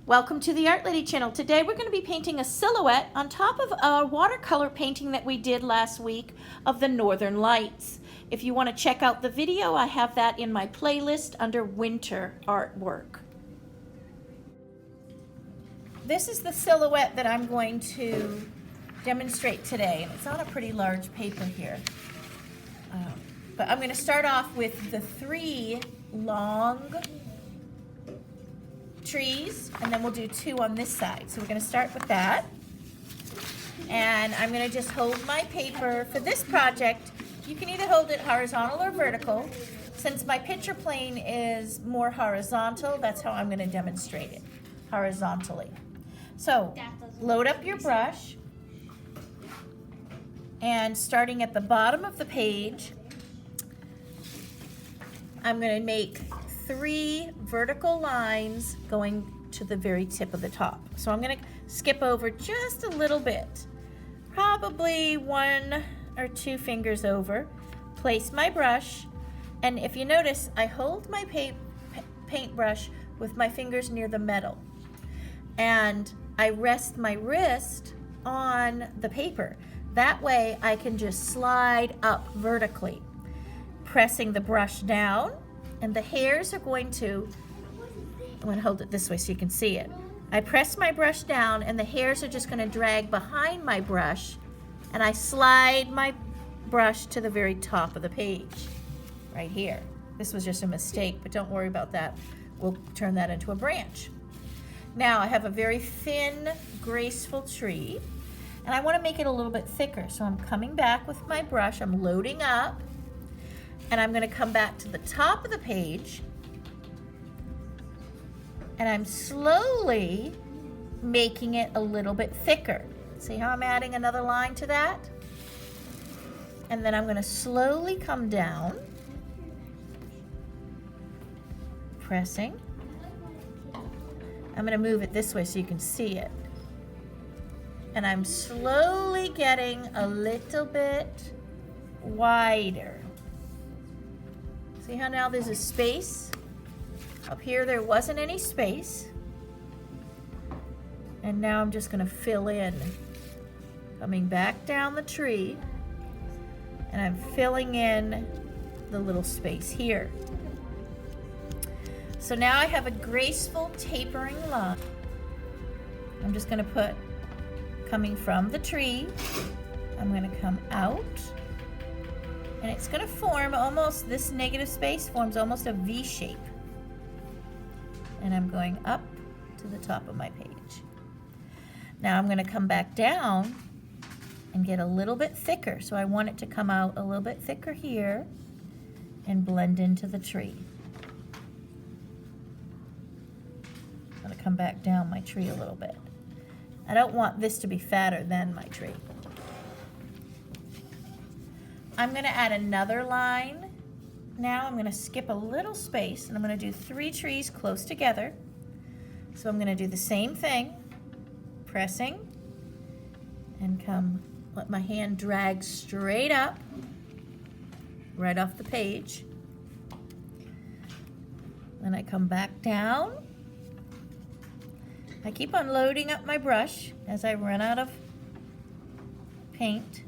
Welcome to the Art Lady channel. Today we're going to be painting a silhouette on top of a watercolor painting that we did last week of the Northern Lights. If you want to check out the video, I have that in my playlist under Winter Artwork. This is the silhouette that I'm going to demonstrate today, and it's on a pretty large paper here. But I'm going to start off with the three long trees, and then we'll do two on this side. So we're going to start with that, and I'm going to just hold my paper for this project. You can either hold it horizontal or vertical. Since my picture plane is more horizontal, that's how I'm going to demonstrate it, horizontally. So load up your brush, and starting at the bottom of the page, I'm going to make three vertical lines going to the very tip of the top. So I'm going to skip over just a little bit, probably 1 or 2 fingers over, place my brush, and if you notice, I hold my paintbrush with my fingers near the metal, and I rest my wrist on the paper. That way I can just slide up vertically, pressing the brush down, and the hairs are going to, I'm going to hold it this way so you can see it. I press my brush down, and the hairs are just going to drag behind my brush, and I slide my brush to the very top of the page, right here. This was just a mistake, but don't worry about that. We'll turn that into a branch. Now I have a very thin, graceful tree, and I want to make it a little bit thicker. So I'm coming back with my brush, I'm loading up, and I'm going to come back to the top of the page, and I'm slowly making it a little bit thicker. See how I'm adding another line to that? And then I'm going to slowly come down, pressing. I'm going to move it this way so you can see it. And I'm slowly getting a little bit wider. See how now there's a space? Up here there wasn't any space. And now I'm just going to fill in. Coming back down the tree, and I'm filling in the little space here. So now I have a graceful tapering line. I'm just going to put, coming from the tree, I'm going to come out, and it's going to form almost, this negative space forms almost a V shape. And I'm going up to the top of my page. Now I'm going to come back down and get a little bit thicker. So I want it to come out a little bit thicker here and blend into the tree. I'm going to come back down my tree a little bit. I don't want this to be fatter than my tree. I'm going to add another line. Now I'm going to skip a little space, and I'm going to do 3 trees close together. So I'm going to do the same thing, pressing, and come, let my hand drag straight up, right off the page. Then I come back down. I keep on loading up my brush as I run out of paint.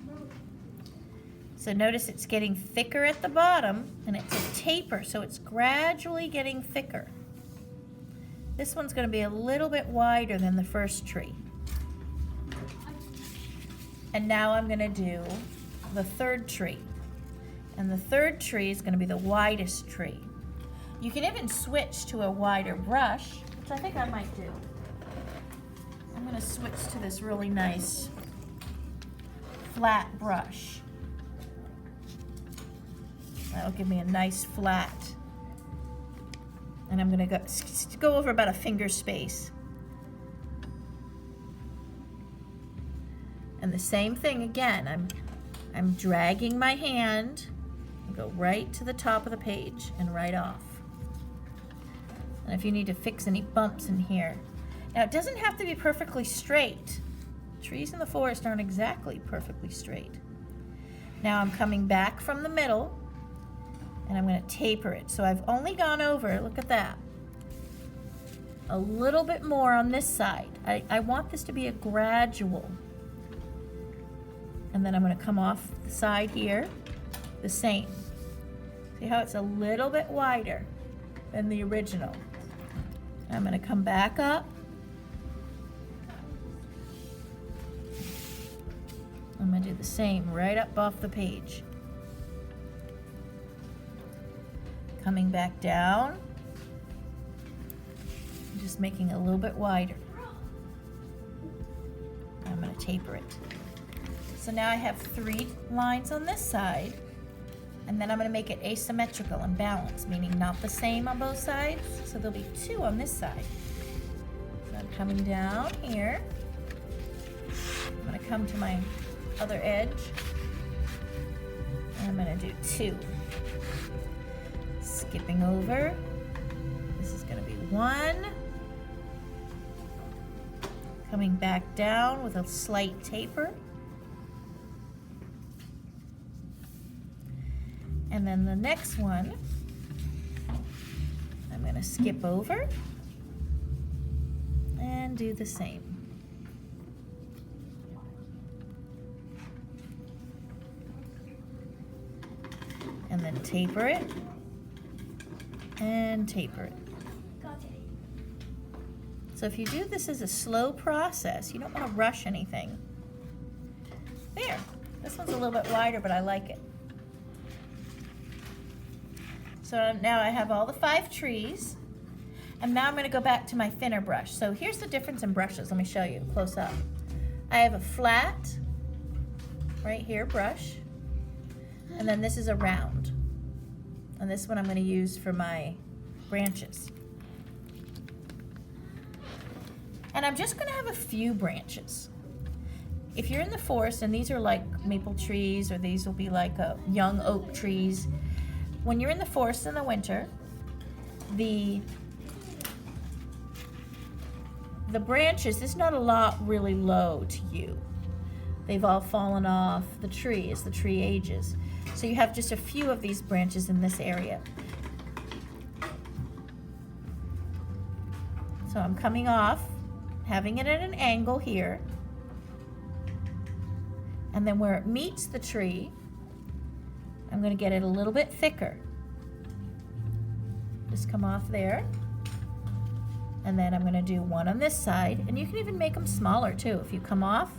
So notice it's getting thicker at the bottom, and it's a taper, so it's gradually getting thicker. This one's going to be a little bit wider than the first tree. And now I'm going to do the third tree. And the third tree is going to be the widest tree. You can even switch to a wider brush, which I think I might do. I'm going to switch to this really nice flat brush. That'll give me a nice flat. And I'm going to go over about a finger space. And the same thing again. I'm dragging my hand and go right to the top of the page and right off. And if you need to fix any bumps in here. Now it doesn't have to be perfectly straight. Trees in the forest aren't exactly perfectly straight. Now I'm coming back from the middle, and I'm going to taper it. So I've only gone over, look at that, a little bit more on this side. I want this to be a gradual. And then I'm going to come off the side here, the same. See how it's a little bit wider than the original. I'm going to come back up. I'm going to do the same right up off the page. Coming back down. Just making it a little bit wider. I'm going to taper it. So now I have 3 lines on this side, and then I'm going to make it asymmetrical and balanced, meaning not the same on both sides. So there'll be 2 on this side. So I'm coming down here. I'm going to come to my other edge, and I'm going to do 2. Skipping over. This is going to be 1. Coming back down with a slight taper. And then the next one, I'm going to skip over and do the same. And then taper it and taper it. So if you do this as a slow process, you don't want to rush anything. There, this one's a little bit wider, but I like it. So now I have all the 5 trees, and now I'm going to go back to my thinner brush. So here's the difference in brushes. Let me show you close up. I have a flat, right here, brush, and then this is a round. And this one I'm going to use for my branches. And I'm just going to have a few branches. If you're in the forest, and these are like maple trees, or these will be like young oak trees, when you're in the forest in the winter, the branches, there's not a lot really low to you. They've all fallen off the tree as the tree ages. So you have just a few of these branches in this area. So I'm coming off, having it at an angle here. And then where it meets the tree, I'm going to get it a little bit thicker. Just come off there. And then I'm going to do one on this side. And you can even make them smaller too. If you come off,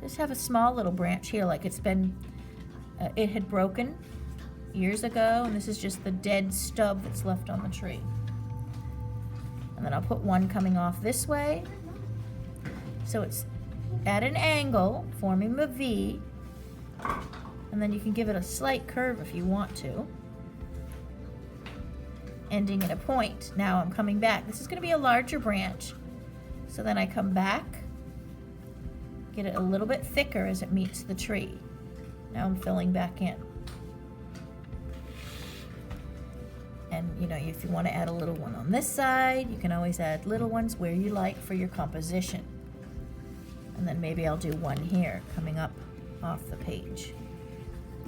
just have a small little branch here, like it's been, it had broken years ago, and this is just the dead stub that's left on the tree. And then I'll put one coming off this way. So it's at an angle, forming the V. And then you can give it a slight curve if you want to, ending at a point. Now I'm coming back. This is going to be a larger branch. So then I come back, get it a little bit thicker as it meets the tree. Now I'm filling back in. And you know, if you want to add a little one on this side, you can always add little ones where you like for your composition. And then maybe I'll do one here coming up off the page.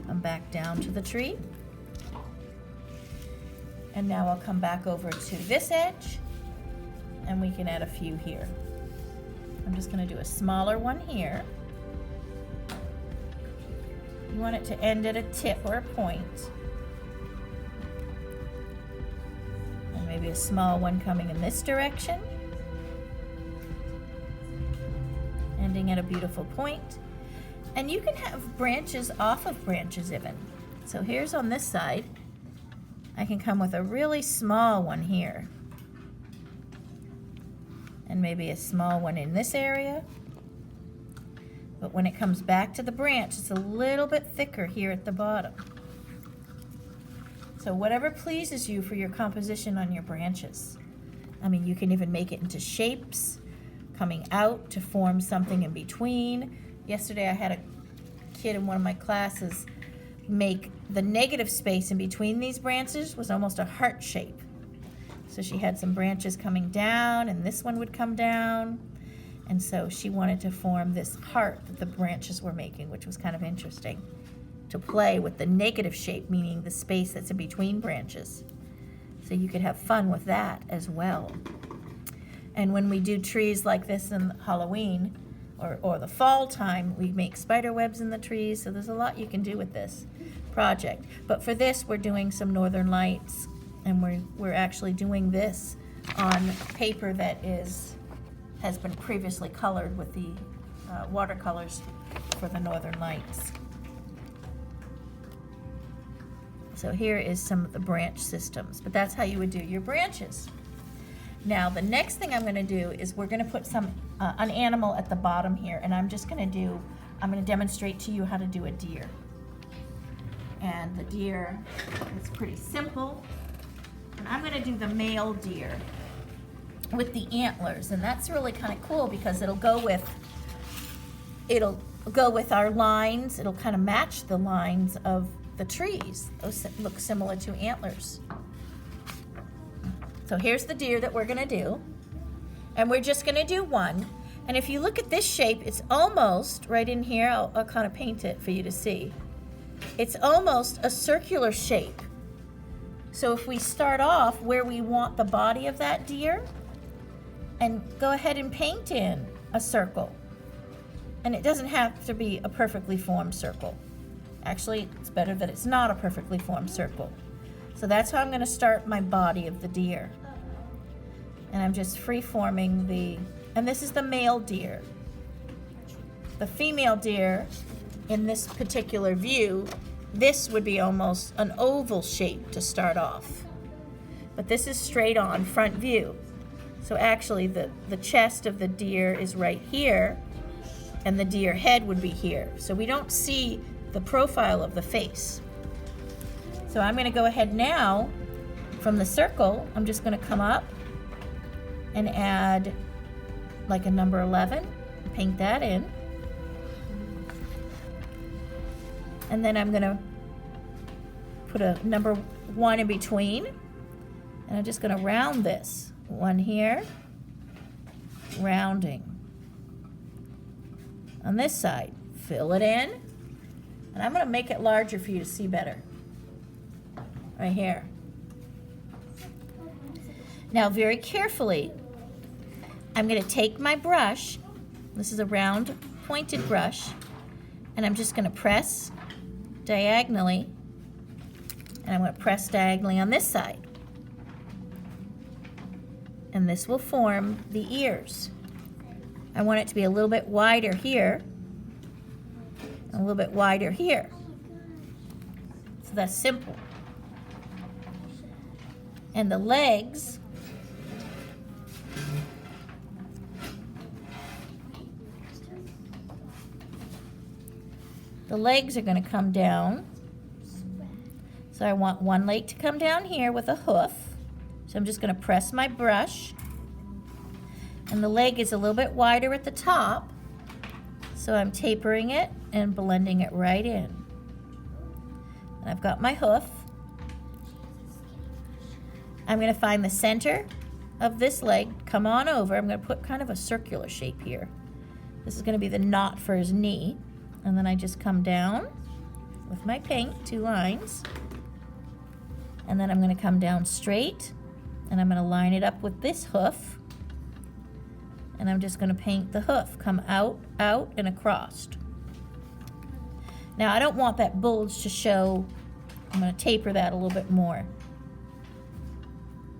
Come back down to the tree. And now I'll come back over to this edge, and we can add a few here. I'm just going to do a smaller one here. You want it to end at a tip or a point. And maybe a small one coming in this direction. Ending at a beautiful point. And you can have branches off of branches even. So here's on this side. I can come with a really small one here. And maybe a small one in this area. But when it comes back to the branch, it's a little bit thicker here at the bottom. So whatever pleases you for your composition on your branches. I mean, you can even make it into shapes, coming out to form something in between. Yesterday I had a kid in one of my classes make the negative space in between these branches was almost a heart shape. So she had some branches coming down, and this one would come down. And so she wanted to form this heart that the branches were making, which was kind of interesting, to play with the negative shape, meaning the space that's in between branches. So you could have fun with that as well. And when we do trees like this in Halloween or the fall time, we make spider webs in the trees. So there's a lot you can do with this project. But for this, we're doing some northern lights, and we're actually doing this on paper that has been previously colored with the watercolors for the northern lights. So here is some of the branch systems, but that's how you would do your branches. Now the next thing I'm going to do is we're going to put an animal at the bottom here, and I'm going to demonstrate to you how to do a deer. And the deer is pretty simple. And I'm going to do the male deer with the antlers, and that's really kind of cool because it'll go with our lines. It'll kind of match the lines of the trees. Those look similar to antlers. So here's the deer that we're going to do, and we're just going to do one. And if you look at this shape, it's almost right in here. I'll kind of paint it for you to see. It's almost a circular shape. So if we start off where we want the body of that deer, and go ahead and paint in a circle. And it doesn't have to be a perfectly formed circle. Actually, it's better that it's not a perfectly formed circle. So that's how I'm going to start my body of the deer. And I'm just free-forming and this is the male deer. The female deer, in this particular view, this would be almost an oval shape to start off. But this is straight on front view. So actually the chest of the deer is right here, and the deer head would be here. So we don't see the profile of the face. So I'm going to go ahead now, from the circle, I'm just going to come up and add like a number 11, paint that in. And then I'm going to put a number 1 in between, and I'm just going to round this. 1 here, rounding. On this side, fill it in, and I'm going to make it larger for you to see better. Right here. Now very carefully, I'm going to take my brush, this is a round pointed brush, and I'm just going to press diagonally, and I'm going to press diagonally on this side. And this will form the ears. I want it to be a little bit wider here, and a little bit wider here. So that's simple. And the legs, are going to come down. So I want one leg to come down here with a hoof. So I'm just going to press my brush, and the leg is a little bit wider at the top, so I'm tapering it and blending it right in. And I've got my hoof. I'm going to find the center of this leg, come on over. I'm going to put kind of a circular shape here. This is going to be the knot for his knee. And then I just come down with my paint, 2 lines. And then I'm going to come down straight, and I'm going to line it up with this hoof. And I'm just going to paint the hoof, come out, out, and across. Now I don't want that bulge to show. I'm going to taper that a little bit more.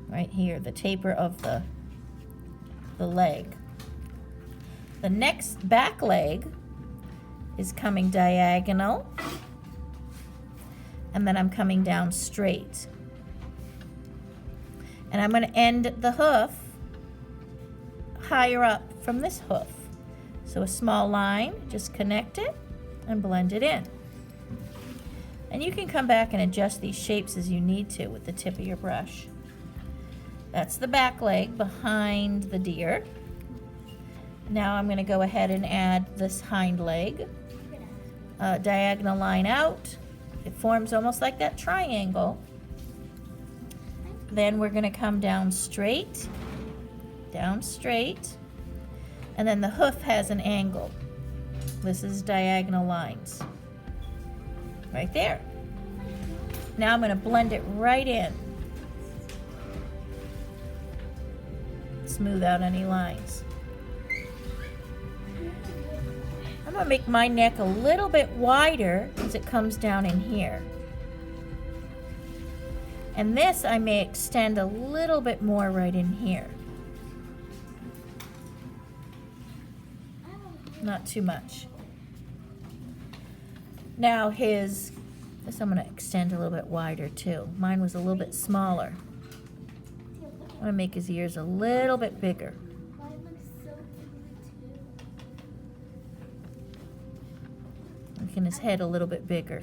Right here, the taper of the leg. The next back leg is coming diagonal, and then I'm coming down straight. And I'm going to end the hoof higher up from this hoof. So a small line, just connect it and blend it in. And you can come back and adjust these shapes as you need to with the tip of your brush. That's the back leg behind the deer. Now I'm going to go ahead and add this hind leg. Diagonal line out. It forms almost like that triangle. Then we're going to come down straight, and then the hoof has an angle. This is diagonal lines. Right there. Now I'm going to blend it right in. smooth out any lines. I'm going to make my neck a little bit wider as it comes down in here. And this I may extend a little bit more right in here. Not too much. Now this I'm going to extend a little bit wider too. Mine was a little bit smaller. I'm going to make his ears a little bit bigger. Making his head a little bit bigger.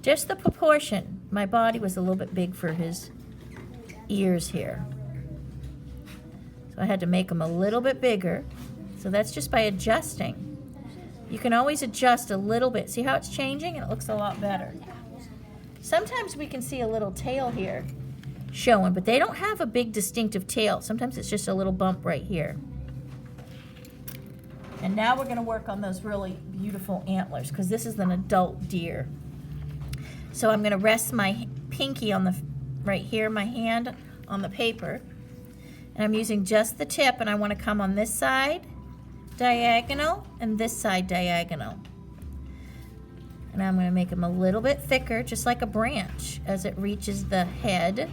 Just the proportion. My body was a little bit big for his ears here. So I had to make them a little bit bigger. So that's just by adjusting. You can always adjust a little bit. See how it's changing? And it looks a lot better. Sometimes we can see a little tail here showing, but they don't have a big distinctive tail. Sometimes it's just a little bump right here. And now we're going to work on those really beautiful antlers because this is an adult deer. So I'm going to rest my pinky on right here, my hand on the paper. And I'm using just the tip, and I want to come on this side diagonal and this side diagonal. And I'm going to make them a little bit thicker, just like a branch, as it reaches the head.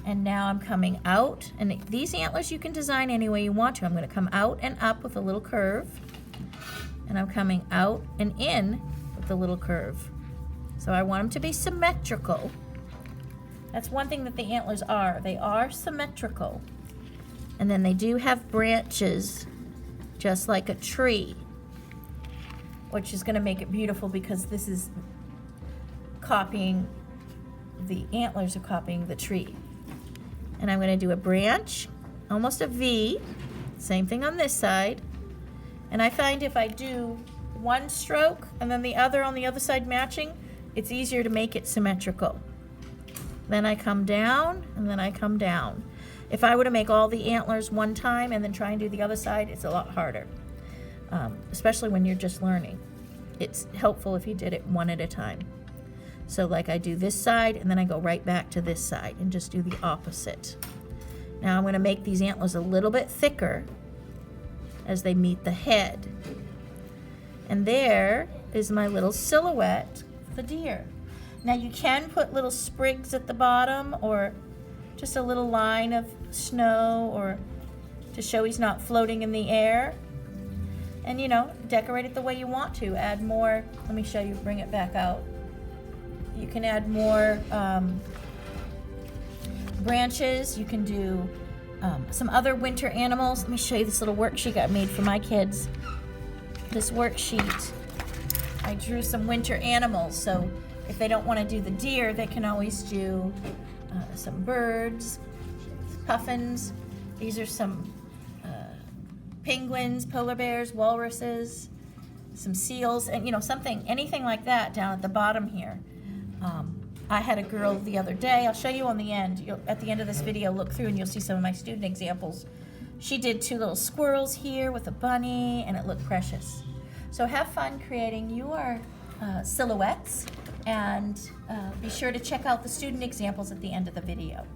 And now I'm coming out, and these antlers you can design any way you want to. I'm going to come out and up with a little curve, and I'm coming out and in with a little curve. So I want them to be symmetrical. That's one thing that the antlers are. They are symmetrical. And then they do have branches, just like a tree, which is going to make it beautiful because this is copying, the antlers are copying the tree. And I'm going to do a branch, almost a V, same thing on this side. And I find if I do one stroke and then the other on the other side matching, it's easier to make it symmetrical. Then I come down, and then I come down. If I were to make all the antlers one time and then try and do the other side, it's a lot harder, especially when you're just learning. It's helpful if you did it one at a time. So like I do this side, and then I go right back to this side and just do the opposite. Now I'm going to make these antlers a little bit thicker as they meet the head. And there is my little silhouette of the deer. Now you can put little sprigs at the bottom or just a little line of snow or to show he's not floating in the air. And you know, decorate it the way you want to. Add more, let me show you, bring it back out. You can add more branches. You can do some other winter animals. Let me show you this little worksheet I made for my kids. This worksheet, I drew some winter animals. So if they don't want to do the deer, they can always do some birds, puffins. These are some penguins, polar bears, walruses, some seals, and you know, anything like that down at the bottom here. I had a girl the other day, I'll show you on the end, at the end of this video, look through and you'll see some of my student examples. She did two little squirrels here with a bunny, and it looked precious. So have fun creating your silhouettes, and be sure to check out the student examples at the end of the video.